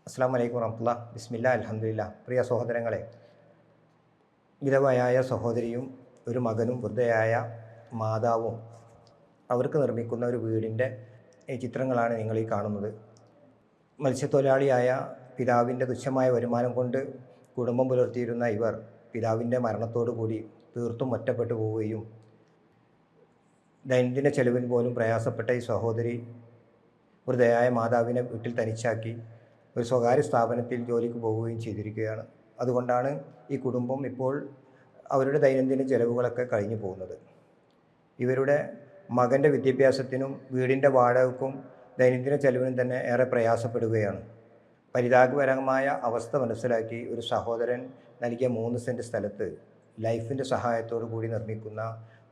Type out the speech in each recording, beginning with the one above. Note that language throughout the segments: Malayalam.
അസ്സലാമു അലൈക്കും വറഹ്മത്തുള്ളാഹി ബിസ്മില്ലാ അൽഹംദുലില്ലാ. പ്രിയ സഹോദരങ്ങളെ, വിധവയായ സഹോദരിയും ഒരു മകനും വൃദ്ധയായ മാതാവും അവർക്ക് നിർമ്മിക്കുന്ന ഒരു വീടിൻ്റെ ചിത്രങ്ങളാണ് നിങ്ങൾ ഈ കാണുന്നത്. മത്സ്യത്തൊഴിലാളിയായ പിതാവിൻ്റെ തുച്ഛമായ വരുമാനം കൊണ്ട് കുടുംബം പുലർത്തിയിരുന്ന ഇവർ പിതാവിൻ്റെ മരണത്തോടു കൂടി തീർത്തും ഒറ്റപ്പെട്ടു പോവുകയും ദൈനംദിന ചെലവിന് പോലും പ്രയാസപ്പെട്ട ഈ സഹോദരി വൃദ്ധയായ മാതാവിനെ വീട്ടിൽ തനിച്ചാക്കി ഒരു സ്വകാര്യ സ്ഥാപനത്തിൽ ജോലിക്ക് പോവുകയും ചെയ്തിരിക്കുകയാണ്. അതുകൊണ്ടാണ് ഈ കുടുംബം ഇപ്പോൾ അവരുടെ ദൈനംദിന ചെലവുകളൊക്കെ കഴിഞ്ഞു പോകുന്നത്. ഇവരുടെ മകൻ്റെ വിദ്യാഭ്യാസത്തിനും വീടിൻ്റെ വാടകയ്ക്കും ദൈനംദിന ചെലവിനും തന്നെ ഏറെ പ്രയാസപ്പെടുകയാണ്. പരിതാപകരമായ അവസ്ഥ മനസ്സിലാക്കി ഒരു സഹോദരൻ നൽകിയ 3 സെൻറ്റ് സ്ഥലത്ത് ലൈഫിൻ്റെ സഹായത്തോടു കൂടി നിർമ്മിക്കുന്ന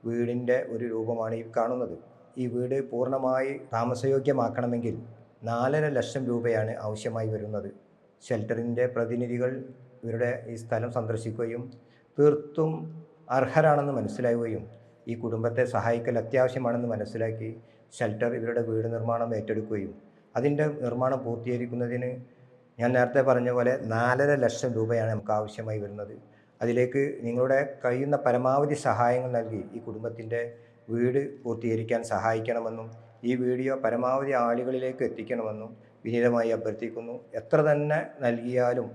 വീടിൻ്റെ ഒരു രൂപമാണ് ഈ കാണുന്നത്. ഈ വീട് പൂർണ്ണമായി താമസയോഗ്യമാക്കണമെങ്കിൽ 4.5 ലക്ഷം രൂപയാണ് ആവശ്യമായി വരുന്നത്. ഷെൽട്ടറിൻ്റെ പ്രതിനിധികൾ ഇവരുടെ ഈ സ്ഥലം സന്ദർശിക്കുകയും തീർത്തും അർഹരാണെന്ന് മനസ്സിലാവുകയും ഈ കുടുംബത്തെ സഹായിക്കൽ അത്യാവശ്യമാണെന്ന് മനസ്സിലാക്കി ഷെൽട്ടർ ഇവരുടെ വീട് നിർമ്മാണം ഏറ്റെടുക്കുകയും അതിൻ്റെ നിർമ്മാണം പൂർത്തീകരിക്കുന്നതിന് ഞാൻ നേരത്തെ പറഞ്ഞ പോലെ 4.5 ലക്ഷം രൂപയാണ് നമുക്ക് ആവശ്യമായി വരുന്നത്. അതിലേക്ക് നിങ്ങളുടെ കഴിയുന്ന പരമാവധി സഹായങ്ങൾ നൽകി ഈ കുടുംബത്തിൻ്റെ വീട് പൂർത്തീകരിക്കാൻ സഹായിക്കണമെന്നും ഈ വീഡിയോ പരമാവധി ആളുകളിലേക്ക് എത്തിക്കണമെന്നും വിനീതമായി അഭ്യർത്ഥിക്കുന്നു. എത്ര തന്നെ നൽകിയാലും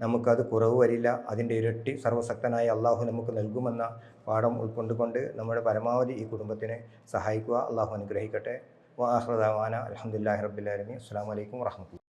നമുക്കത് കുറവ് വരില്ല. അതിൻ്റെ ഇരട്ടി സർവ്വശക്തനായ അള്ളാഹു നമുക്ക് നൽകുമെന്ന പാഠം ഉൾക്കൊണ്ടുകൊണ്ട് നമ്മുടെ പരമാവധി ഈ കുടുംബത്തിനെ സഹായിക്കുക. അള്ളാഹു അനുഗ്രഹിക്കട്ടെ. വആഖിറു ദഅവാന അൽഹംദുലില്ലാഹി റബ്ബിൽ ആലമീൻ. അസ്സലാമു അലൈക്കും വറഹ്മത്തുള്ളാഹി.